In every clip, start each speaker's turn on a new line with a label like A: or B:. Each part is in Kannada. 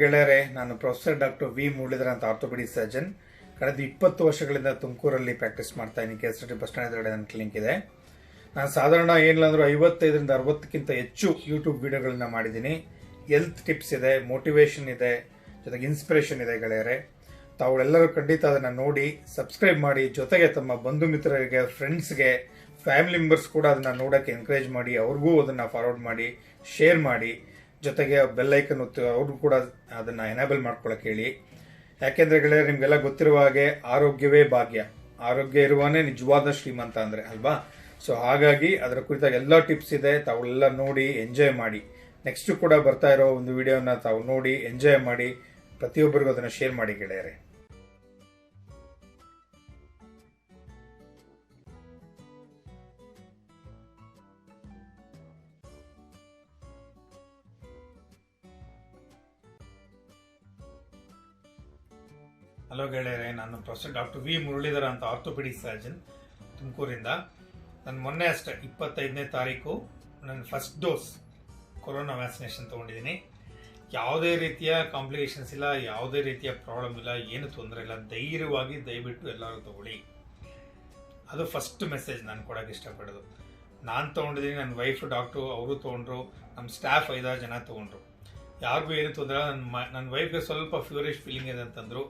A: ಗೆಳೆಯರೆ, ನಾನು ಪ್ರೊಫೆಸರ್ ಡಾಕ್ಟರ್ ವಿ ಮುರಳೀಧರ ಅಂತ ಆರ್ಥೋಪೆಡಿಕ್ ಸರ್ಜನ್. ಕಳೆದ 20 ವರ್ಷಗಳಿಂದ ತುಮಕೂರಲ್ಲಿ ಪ್ರಾಕ್ಟೀಸ್ ಮಾಡ್ತಾ ಇದ್ದೀನಿ. KSRT ಬಸ್ ಸ್ಟ್ಯಾಂಡ್ ಎದುರುಗಡೆ ನನ್ನ ಕ್ಲಿನಿಕ್ ಇದೆ. ನಾನು ಸಾಧಾರಣ ಏನಿಲ್ಲ ಅಂದ್ರೂ 55ರಿಂದ 60ಕ್ಕಿಂತ ಹೆಚ್ಚು ಯೂಟ್ಯೂಬ್ ವಿಡಿಯೋಗಳನ್ನ ಮಾಡಿದ್ದೀನಿ. ಹೆಲ್ತ್ ಟಿಪ್ಸ್ ಇದೆ, ಮೋಟಿವೇಶನ್ ಇದೆ, ಜೊತೆಗೆ ಇನ್ಸ್ಪಿರೇಷನ್ ಇದೆ. ಗೆಳೆಯರೆ, ತಾವುಗಳೆಲ್ಲರೂ ಖಂಡಿತ ಅದನ್ನು ನೋಡಿ ಸಬ್ಸ್ಕ್ರೈಬ್ ಮಾಡಿ. ಜೊತೆಗೆ ತಮ್ಮ ಬಂಧು ಮಿತ್ರರಿಗೆ, ಫ್ರೆಂಡ್ಸ್ಗೆ, ಫ್ಯಾಮಿಲಿ ಮೆಂಬರ್ಸ್ ಕೂಡ ಅದನ್ನು ನೋಡೋಕ್ಕೆ ಎಂಕರೇಜ್ ಮಾಡಿ. ಅವ್ರಿಗೂ ಅದನ್ನು ಫಾರ್ವರ್ಡ್ ಮಾಡಿ, ಶೇರ್ ಮಾಡಿ. ಜೊತೆಗೆ ಬೆಲ್ ಐಕನ್ ಒತ್ತಿ ಅವ್ರಿಗೂ ಕೂಡ ಅದನ್ನು ಎನೇಬಲ್ ಮಾಡ್ಕೊಳ್ಳೋಕೆ ಹೇಳಿ. ಯಾಕೆಂದರೆ ಗೆಳೆಯರೆ, ನಿಮಗೆಲ್ಲ ಗೊತ್ತಿರುವ ಹಾಗೆ ಆರೋಗ್ಯವೇ ಭಾಗ್ಯ, ಆರೋಗ್ಯ ಇರುವಾನೇ ನಿಜವಾದ ಶ್ರೀಮಂತ ಅಂದರೆ ಅಲ್ವಾ. ಸೊ ಹಾಗಾಗಿ ಅದರ ಕುರಿತಾಗಿ ಎಲ್ಲ ಟಿಪ್ಸ್ ಇದೆ, ತಾವೆಲ್ಲ ನೋಡಿ ಎಂಜಾಯ್ ಮಾಡಿ. ನೆಕ್ಸ್ಟ್ ಕೂಡ ಬರ್ತಾ ಇರೋ ಒಂದು ವಿಡಿಯೋನ ತಾವು ನೋಡಿ ಎಂಜಾಯ್ ಮಾಡಿ. ಪ್ರತಿಯೊಬ್ಬರಿಗೂ ಅದನ್ನು ಶೇರ್ ಮಾಡಿ ಗೆಳೆಯರೆ. ಹಲೋ ಗೆಳೆಯರೆ, ನಾನು ಪ್ರೊಫೆಸರ್ ಡಾಕ್ಟರ್ ವಿ ಮುರಳೀಧರ ಅಂತ ಆರ್ಥೋಪೆಡಿಕ್ ಸರ್ಜನ್ ತುಮಕೂರಿಂದ. ನಾನು ಮೊನ್ನೆ ಅಷ್ಟೇ 25ನೇ ತಾರೀಕು ನನ್ನ ಫಸ್ಟ್ ಡೋಸ್ ಕೊರೋನಾ ವ್ಯಾಕ್ಸಿನೇಷನ್ ತೊಗೊಂಡಿದ್ದೀನಿ. ಯಾವುದೇ ರೀತಿಯ ಕಾಂಪ್ಲಿಕೇಶನ್ಸ್ ಇಲ್ಲ, ಯಾವುದೇ ರೀತಿಯ ಪ್ರಾಬ್ಲಮ್ ಇಲ್ಲ, ಏನು ತೊಂದರೆ ಇಲ್ಲ. ಧೈರ್ಯವಾಗಿ ದಯವಿಟ್ಟು ಎಲ್ಲರೂ ತಗೊಳ್ಳಿ. ಅದು ಫಸ್ಟ್ ಮೆಸೇಜ್ ನಾನು ಕೊಡೋಕ್ಕೆ ಇಷ್ಟಪಡೋದು. ನಾನು ತೊಗೊಂಡಿದ್ದೀನಿ, ನನ್ನ ವೈಫ್ ಡಾಕ್ಟ್ರು ಅವರು ತೊಗೊಂಡ್ರು, ನಮ್ಮ ಸ್ಟಾಫ್ 5-6 ಜನ ತೊಗೊಂಡ್ರು. ಯಾರಿಗೂ ಏನು ತೊಂದರೆ. ನನ್ನ ವೈಫ್ಗೆ ಸ್ವಲ್ಪ ಫ್ಯೂರಿಶ್ ಫೀಲಿಂಗ್ ಇದೆ ಅಂತಂದರು.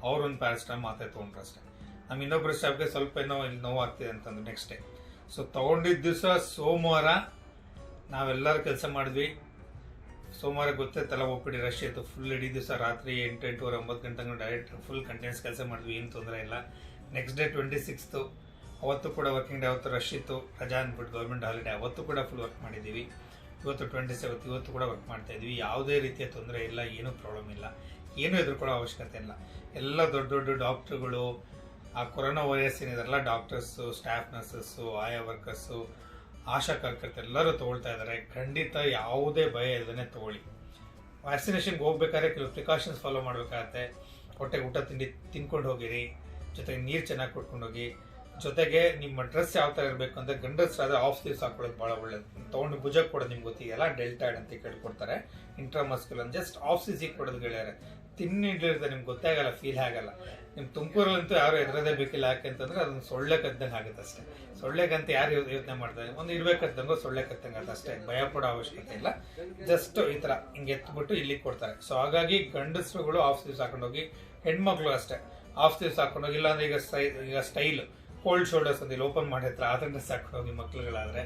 A: ಅವ್ರು ಒಂದು ಪ್ಯಾರಾಸಿಟಮಾಲ್ ಮಾತ್ರೆ ತೊಗೊಂಡ್ರು ಅಷ್ಟೇ. ನಮ್ಮ ಇನ್ನೊಬ್ಬರು ಸ್ಟಾಫ್ಗೆ ಸ್ವಲ್ಪ ಏನೋ ಇಲ್ಲಿ ನೋವಾಗ್ತಿದೆ ಅಂತಂದ್ರು ನೆಕ್ಸ್ಟ್ ಡೇ. ಸೊ ತೊಗೊಂಡಿದ್ದ ದಿವಸ ಸೋಮವಾರ ನಾವೆಲ್ಲರೂ ಕೆಲಸ ಮಾಡಿದ್ವಿ. ಸೋಮವಾರ ಗೊತ್ತೈತಲ್ಲ, OPD ರಶ್ ಇತ್ತು ಫುಲ್. ಇಡೀ ದಿವಸ ರಾತ್ರಿ 8-8:30 9 ಗಂಟೆಗೂ ಡೈರೆಕ್ಟ್ ಫುಲ್ ಕಂಟಿನ್ಯೂಸ್ ಕೆಲಸ ಮಾಡಿದ್ವಿ, ಏನು ತೊಂದರೆ ಇಲ್ಲ. ನೆಕ್ಸ್ಟ್ ಡೇ 26th ಅವತ್ತು ಕೂಡ ವರ್ಕಿಂಗ್ ಡೇ, ಅವತ್ತು ರಶ್ ಇತ್ತು, ರಜಾ ಅಂದ್ಬಿಟ್ಟು ಗೌರ್ಮೆಂಟ್ ಹಾಲಿಡೇ, ಅವತ್ತು ಕೂಡ ಫುಲ್ ವರ್ಕ್ ಮಾಡಿದ್ದೀವಿ. ಇವತ್ತು 27th, ಇವತ್ತು ಕೂಡ ವರ್ಕ್ ಮಾಡ್ತಾ ಇದ್ವಿ. ಯಾವುದೇ ರೀತಿಯ ತೊಂದರೆ ಇಲ್ಲ, ಏನೂ ಪ್ರಾಬ್ಲಮ್ ಇಲ್ಲ, ಏನೂ ಎದುರ್ಕೊಳ್ಳೋ ಅವಶ್ಯಕತೆ ಇಲ್ಲ. ಎಲ್ಲ ದೊಡ್ಡ ದೊಡ್ಡ ಡಾಕ್ಟ್ರುಗಳು, ಆ ಕೊರೋನಾ ವೈರಸ್ ಏನಿದಾರಲ್ಲ, ಡಾಕ್ಟರ್ಸು, ಸ್ಟಾಫ್ ನರ್ಸಸ್ಸು, ಆಯಾ ವರ್ಕರ್ಸು, ಆಶಾ ಕಾರ್ಯಕರ್ತರು ಎಲ್ಲರೂ ತೊಗೊಳ್ತಾ ಇದ್ದಾರೆ. ಖಂಡಿತ ಯಾವುದೇ ಭಯ ಇಲ್ಲದೇ ತೊಗೊಳ್ಳಿ. ವ್ಯಾಕ್ಸಿನೇಷನ್ಗೆ ಹೋಗ್ಬೇಕಾದ್ರೆ ಕೆಲವು ಪ್ರಿಕಾಷನ್ಸ್ ಫಾಲೋ ಮಾಡಬೇಕಾಗತ್ತೆ. ಹೊಟ್ಟೆಗೆ ಊಟ ತಿಂಡಿ ತಿನ್ಕೊಂಡು ಹೋಗಿರಿ, ಜೊತೆಗೆ ನೀರು ಚೆನ್ನಾಗಿ ಕೊಟ್ಕೊಂಡು ಹೋಗಿ. ಜೊತೆಗೆ ನಿಮ್ಮ ಡ್ರೆಸ್ ಯಾವ ಥರ ಇರಬೇಕು ಅಂದರೆ, ಗಂಡಸರಾದರೆ ಆಫ್ ಸ್ಲೀವ್ಸ್ ಹಾಕೊಳ್ಳೋದು ಭಾಳ ಒಳ್ಳೇದು. ತೊಗೊಂಡು ಭುಜಕ್ಕೆ ಕೊಡೋದು ನಿಮ್ಗೆ ಗೊತ್ತಿದೆಯಲ್ಲ, ಡೆಲ್ಟಾಯ್ಡ್ ಅಂತ ಕೇಳ್ಕೊಡ್ತಾರೆ, ಇಂಟ್ರಾಮಸ್ಕ್ಯುಲರ್. ಜಸ್ಟ್ ಆಫ್ ಸ್ಲೀವ್ಸಿಗೆ ಕೊಡೋದು ಗೆಳೆಯರೆ. ತಿನ್ನಿಡ್ಲಿರುತ್ತೆ, ನಿಮ್ಗೆ ಗೊತ್ತಾಗಲ್ಲ, ಫೀಲ್ ಆಗಲ್ಲ. ನಿಮ್ಮ ತುಮಕೂರಲ್ಲಂತೂ ಯಾರು ಎದುರದೇ ಬೇಕಿಲ್ಲ. ಯಾಕೆ ಅಂತಂದ್ರೆ ಅದೊಂದು ಸೊಳ್ಳೆ ಕದ್ದಂಗೆ ಆಗುತ್ತೆ ಅಷ್ಟೇ. ಸೊಳ್ಳೆಗಂತ ಯಾರು ಯೋಚನೆ ಮಾಡ್ತಾರೆ, ಒಂದು ಇರ್ಬೇಕಂತಂಗೋ ಸೊಳ್ಳೆ ಕದ್ದಂಗೆ ಆಗುತ್ತೆ ಅಷ್ಟೇ. ಭಯ ಪಡೋ ಅವಶ್ಯಕತೆ ಇಲ್ಲ. ಜಸ್ಟ್ ಈ ಥರ ಹಿಂಗೆ ಎತ್ಬಿಟ್ಟು ಇಲ್ಲಿಗೆ ಕೊಡ್ತಾರೆ. ಸೊ ಹಾಗಾಗಿ ಗಂಡಸರುಗಳು ಆಫ್ ಸ್ಲೀವ್ಸ್ ಹಾಕೊಂಡೋಗಿ, ಹೆಣ್ಮಕ್ಳು ಅಷ್ಟೇ ಆಫ್ ಸ್ಲೀವ್ಸ್ ಹಾಕೊಂಡೋಗಿ. ಇಲ್ಲಾಂದ್ರೆ ಈಗ ಸ್ಟೈಲ್ ಕೋಲ್ಡ್ ಶೋಲ್ಡರ್ಸ್ ಅಂತ ಇಲ್ಲಿ ಓಪನ್ ಮಾಡಿರ್ತಾರೆ, ಆ ಥರ ಡ್ರೆಸ್ ಹಾಕೊಂಡೋಗಿ ಮಕ್ಳುಗಳಾದರೆ.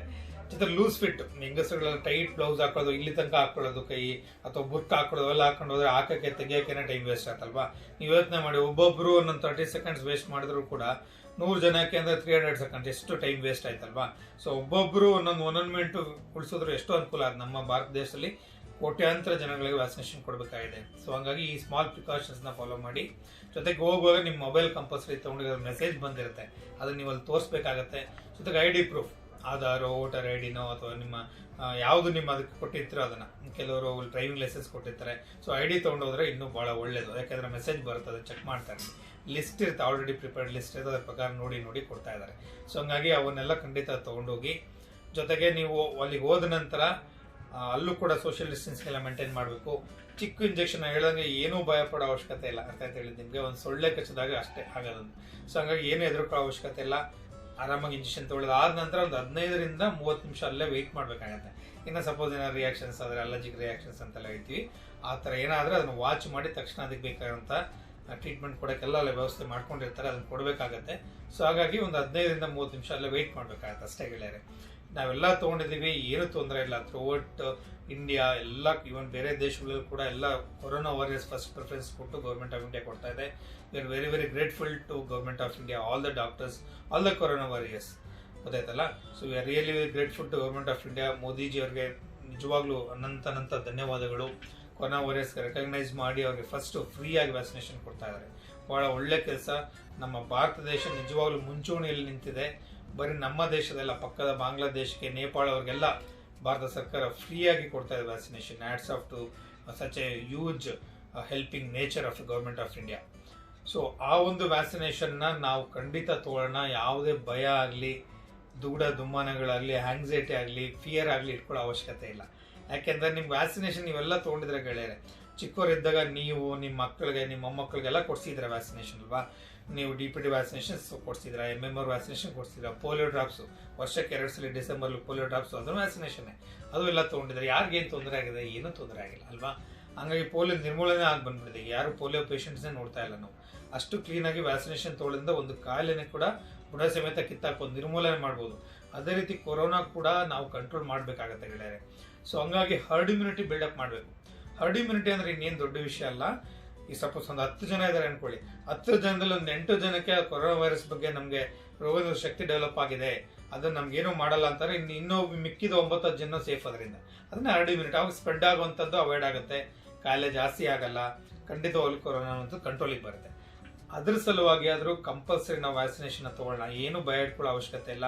A: ಜೊತೆ ಲೂಸ್ ಫಿಟ್ ಹೆಂಗಸರುಗಳೆಲ್ಲ ಟೈಟ್ ಬ್ಲೌಸ್ ಹಾಕೊಳ್ಳೋದು, ಇಲ್ಲಿ ತನಕ ಹಾಕೊಳ್ಳೋದು ಕೈ, ಅಥವಾ ಬುರ್ಕ್ ಹಾಕೊಳ್ಳೋದು ಎಲ್ಲ ಹಾಕೊಂಡು ಹೋದ್ರೆ ಹಾಕಕ್ಕೆ ತೆಗಿಯೋಕೆ ಟೈಮ್ ವೇಸ್ಟ್ ಆಯ್ತಲ್ವಾ. ನೀವು ಯೋಚನೆ ಮಾಡಿ, ಒಬ್ಬೊಬ್ರು ಒಂದೊಂದು 30 seconds ವೇಸ್ಟ್ ಮಾಡಿದ್ರು ಕೂಡ 100 ಜನಕ್ಕೆ ಅಂದರೆ 300 seconds ಎಷ್ಟು ಟೈಮ್ ವೇಸ್ಟ್ ಆಯ್ತಲ್ವಾ. ಸೊ ಒಬ್ಬೊಬ್ರು ಒಂದೊಂದು ಮಿನಿಟ್ ಉಳಿಸಿದ್ರು ಎಷ್ಟು ಅನುಕೂಲ ಆಗುತ್ತೆ. ನಮ್ಮ ಭಾರತ ದೇಶದಲ್ಲಿ ಕೋಟ್ಯಾಂತರ ಜನಗಳಿಗೆ ವ್ಯಾಕ್ಸಿನೇಷನ್ ಕೊಡಬೇಕಾಗಿದೆ. ಸೊ ಹಂಗಾಗಿ ಈ ಸ್ಮಾಲ್ ಪ್ರಿಕಾಷನ್ಸ್ನ ಫಾಲೋ ಮಾಡಿ. ಜೊತೆಗೆ ಹೋಗುವಾಗ ನಿಮ್ಮ ಮೊಬೈಲ್ ಕಂಪಲ್ಸರಿ ತೊಗೊಂಡಿರೋ ಮೆಸೇಜ್ ಬಂದಿರುತ್ತೆ, ಅದನ್ನು ನೀವು ಅಲ್ಲಿ ತೋರಿಸ್ಬೇಕಾಗತ್ತೆ. ಜೊತೆಗೆ ID ಪ್ರೂಫ್, ಆಧಾರ್, ವೋಟರ್ IDನೋ ಅಥವಾ ನಿಮ್ಮ ಯಾವುದು ನಿಮ್ಮ ಅದಕ್ಕೆ ಕೊಟ್ಟಿರ್ತೀರೋ ಅದನ್ನು. ಕೆಲವರು ಡ್ರೈವಿಂಗ್ ಲೈಸೆನ್ಸ್ ಕೊಟ್ಟಿರ್ತಾರೆ. ಸೊ ID ತೊಗೊಂಡೋದ್ರೆ ಇನ್ನೂ ಭಾಳ ಒಳ್ಳೇದು. ಯಾಕೆಂದರೆ ಮೆಸೇಜ್ ಬರುತ್ತೆ, ಅದನ್ನು ಚೆಕ್ ಮಾಡ್ತಾರೆ. ಲಿಸ್ಟ್ ಇರುತ್ತೆ, ಆಲ್ರೆಡಿ ಪ್ರಿಪೇರ್ಡ್ ಲಿಸ್ಟ್ ಇರುತ್ತೆ, ಅದರ ಪ್ರಕಾರ ನೋಡಿ ಕೊಡ್ತಾ ಇದ್ದಾರೆ. ಸೊ ಹಂಗಾಗಿ ಅವನ್ನೆಲ್ಲ ಖಂಡಿತ ತೊಗೊಂಡೋಗಿ. ಜೊತೆಗೆ ನೀವು ಅಲ್ಲಿಗೆ ಹೋದ ನಂತರ ಅಲ್ಲೂ ಕೂಡ ಸೋಷಿಯಲ್ ಡಿಸ್ಟೆನ್ಸ್ಗೆಲ್ಲ ಮೇಂಟೈನ್ ಮಾಡಬೇಕು. ಚಿಕ್ಕ ಇಂಜೆಕ್ಷನ್ ಹೇಳ್ದಂಗೆ ಏನೂ ಭಯ ಪಡೋ ಅವಶ್ಯಕತೆ ಇಲ್ಲ. ಅರ್ಥ ಆಯ್ತು ಹೇಳಿದ್ದು ನಿಮಗೆ, ಒಂದು ಸೊಳ್ಳೆ ಕಚ್ಚಿದಾಗ ಅಷ್ಟೇ ಆಗೋದೊಂದು. ಸೊ ಹಂಗಾಗಿ ಏನೂ ಹೆದರ್ಕೊಳ್ಳೋ ಅವಶ್ಯಕತೆ ಇಲ್ಲ. ಆರಾಮಾಗಿ ಇಂಜೆಕ್ಷನ್ ತೊಗೊಳ್ಳೋದು ಆದ ನಂತರ ಒಂದು 15ರಿಂದ 30 ನಿಮಿಷ ಅಲ್ಲೇ ವೆಯ್ಟ್ ಮಾಡಬೇಕಾಗತ್ತೆ. ಇನ್ನು ಸಪೋಸ್ ಏನಾದ್ರು ರಿಯಾಕ್ಷನ್ಸ್ ಆದರೆ, ಅಲರ್ಜಿಕ್ ರಿಯಾಕ್ಷನ್ಸ್ ಅಂತೆಲ್ಲ ಹೇಳ್ತೀವಿ, ಆ ಥರ ಏನಾದರೆ ಅದನ್ನು ವಾಚ್ ಮಾಡಿ ತಕ್ಷಣ ಅದಕ್ಕೆ ಬೇಕಾದಂಥ ಟ್ರೀಟ್ಮೆಂಟ್ ಕೊಡೋಕ್ಕೆಲ್ಲ ಅಲ್ಲೇ ವ್ಯವಸ್ಥೆ ಮಾಡ್ಕೊಂಡಿರ್ತಾರೆ, ಅದನ್ನು ಕೊಡಬೇಕಾಗತ್ತೆ. ಸೊ ಹಾಗಾಗಿ ಒಂದು 15ರಿಂದ 30 ನಿಮಿಷ ಅಲ್ಲೇ ವೆಯ್ಟ್ ಮಾಡಬೇಕಾಗತ್ತೆ ಅಷ್ಟೇ ಗೆಳೆಯರೆ. ನಾವೆಲ್ಲ ತೊಗೊಂಡಿದ್ದೀವಿ, ಏನೂ ತೊಂದರೆ ಇಲ್ಲ. ಥ್ರೂಔಟ್ ಇಂಡಿಯಾ ಎಲ್ಲ, ಈವನ್ ಬೇರೆ ದೇಶಗಳಲ್ಲೂ ಕೂಡ ಎಲ್ಲ ಕೊರೋನಾ ವಾರಿಯರ್ಸ್ ಫಸ್ಟ್ ಪ್ರಿಫರೆನ್ಸ್ ಕೊಟ್ಟು ಗೌರ್ಮೆಂಟ್ ಆಫ್ ಇಂಡಿಯಾ ಕೊಡ್ತಾ ಇದೆ. We are very very grateful to government of India, all the doctors, all the corona warriors. ಗೊತ್ತಾಯ್ತಲ್ಲ. So we are really very grateful to government of India. Modiji ಅವ್ರಿಗೆ ನಿಜವಾಗ್ಲೂ ಅನಂತ ಧನ್ಯವಾದಗಳು. ಕೊರೋನಾ ವಾರಿಯರ್ಸ್ಗೆ ರೆಕಗ್ನೈಸ್ ಮಾಡಿ ಅವ್ರಿಗೆ ಫಸ್ಟು ಫ್ರೀಯಾಗಿ ವ್ಯಾಕ್ಸಿನೇಷನ್ ಕೊಡ್ತಾ ಇದ್ದಾರೆ. ಭಾಳ ಒಳ್ಳೆ ಕೆಲಸ. ನಮ್ಮ ಭಾರತ ದೇಶ ನಿಜವಾಗ್ಲೂ ಮುಂಚೂಣಿಯಲ್ಲಿ ನಿಂತಿದೆ. ಬರೀ ನಮ್ಮ ದೇಶದಲ್ಲ, ಪಕ್ಕದ ಬಾಂಗ್ಲಾದೇಶಕ್ಕೆ, ನೇಪಾಳ ಅವ್ರಿಗೆಲ್ಲ ಭಾರತ ಸರ್ಕಾರ ಫ್ರೀಯಾಗಿ ಕೊಡ್ತಾ ಇದೆ vaccination. Hats off to such a huge helping nature of government of India. So ಆ ಒಂದು ವ್ಯಾಕ್ಸಿನೇಷನ್ನ ನಾವು ಖಂಡಿತ ತಗೊಳ್ಳೋಣ. ಯಾವುದೇ ಭಯ ಆಗಲಿ, ದುಗುಡ ದುಮ್ಮಾನಗಳಾಗಲಿ, ಆಂಗ್ಸೈಟಿ ಆಗಲಿ, ಫಿಯರ್ ಆಗಲಿ ಇಟ್ಕೊಳ್ಳೋ ಅವಶ್ಯಕತೆ ಇಲ್ಲ. ಯಾಕೆಂದರೆ ನಿಮ್ಗೆ ವ್ಯಾಕ್ಸಿನೇಷನ್ ನೀವೆಲ್ಲ ತೊಗೊಂಡಿದ್ರೆ ಗೆಳೆಯರೆ, ಚಿಕ್ಕವರಿದ್ದಾಗ ನೀವು ನಿಮ್ಮ ಮಕ್ಕಳಿಗೆ ನಿಮ್ಮ ಮೊಮ್ಮಕ್ಕಳಿಗೆಲ್ಲ ಕೊಡಿಸಿದ್ರೆ ವ್ಯಾಕ್ಸಿನೇಷನ್ ಅಲ್ವಾ. ನೀವು DPT ವ್ಯಾಕ್ಸಿನೇಷನ್ಸ್ ಕೊಡಿಸಿದ್ರ, MMR ವ್ಯಾಕ್ಸಿನೇಷನ್ ಕೊಡಿಸಿದ್ರ, ಪೋಲಿಯೋ ಡ್ರಾಪ್ಸು ವರ್ಷಕ್ಕೆ 2 ಸಲ ಡಿಸೆಂಬರ್ಲಿ ಪೋಲಿಯೋ ಡ್ರಾಪ್ಸು ಅದನ್ನು ವ್ಯಾಕ್ಸಿನೇಷನ್ನೇ, ಅದು ಎಲ್ಲ ತೊಗೊಂಡಿದ್ದಾರೆ. ಯಾರಿಗೇನು ತೊಂದರೆ ಆಗಿದೆ? ಏನೂ ತೊಂದರೆ ಆಗಿಲ್ಲ ಅಲ್ವಾ. ಹಂಗಾಗಿ ಪೋಲಿಯೋ ನಿರ್ಮೂಲನೆ ಆಗಿ ಬಂದ್ಬಿಟ್ಟಿದೆ. ಯಾರು ಪೋಲಿಯೋ ಪೇಷಂಟ್ಸ್ನೇ ನೋಡ್ತಾ ಇಲ್ಲ ನಾವು. ಅಷ್ಟು ಕ್ಲೀನಾಗಿ ವ್ಯಾಕ್ಸಿನೇಷನ್ ತೊಗೊಳ್ಳೋದ್ರಿಂದ ಒಂದು ಕಾಯಿಲೆನೇ ಕೂಡ ಬುಡ ಸಮೇತ ಕಿತ್ತಾಕೊಂಡು ನಿರ್ಮೂಲನೆ ಮಾಡ್ಬೋದು. ಅದೇ ರೀತಿ ಕೊರೋನಾ ಕೂಡ ನಾವು ಕಂಟ್ರೋಲ್ ಮಾಡಬೇಕಾಗತ್ತೆ ಗೆಳೆಯರೆ. ಸೊ ಹಂಗಾಗಿ ಹರ್ಡ್ ಇಮ್ಯುನಿಟಿ ಬಿಲ್ಡಪ್ ಮಾಡಬೇಕು. ಹರ್ಡ್ ಇಮ್ಯುನಿಟಿ ಅಂದರೆ ಇನ್ನೇನು ದೊಡ್ಡ ವಿಷಯ ಅಲ್ಲ. ಈ ಸಪೋಸ್ ಒಂದು 10 ಜನ ಇದ್ದಾರೆ ಅನ್ಕೊಳ್ಳಿ, 10 ಜನದಲ್ಲಿ ಒಂದು 8 ಜನಕ್ಕೆ ಕೊರೋನಾ ವೈರಸ್ ಬಗ್ಗೆ ನಮಗೆ ರೋಗದ ಶಕ್ತಿ ಡೆವಲಪ್ ಆಗಿದೆ, ಅದನ್ನ ನಮ್ಗೇನೂ ಮಾಡಲ್ಲ ಅಂತಾರೆ. ಇನ್ನೂ ಮಿಕ್ಕಿದ 9 ಜನ ಸೇಫ್ ಅದರಿಂದ. ಅದನ್ನ ಹರ್ಡ್ ಇಮ್ಯುನಿಟಿ. ಅವಾಗ ಸ್ಪ್ರೆಡ್ ಆಗುವಂಥದ್ದು ಅವಾಯ್ಡ್ ಆಗುತ್ತೆ, ಕಾಯಿಲೆ ಜಾಸ್ತಿ ಆಗಲ್ಲ, ಖಂಡಿತವಾಗ್ಲೂ ಕೊರೋನಾ ಅಂತ ಕಂಟ್ರೋಲಿಗೆ ಬರುತ್ತೆ. ಅದ್ರ ಸಲುವಾಗಿ ಆದರೂ ಕಂಪಲ್ಸರಿ ನಾವು ವ್ಯಾಕ್ಸಿನೇಷನ್ ತಗೊಳ್ಳೋಣ. ಏನು ಭಯ ಇಟ್ಕೊಳ್ಳೋ ಅವಶ್ಯಕತೆ ಇಲ್ಲ.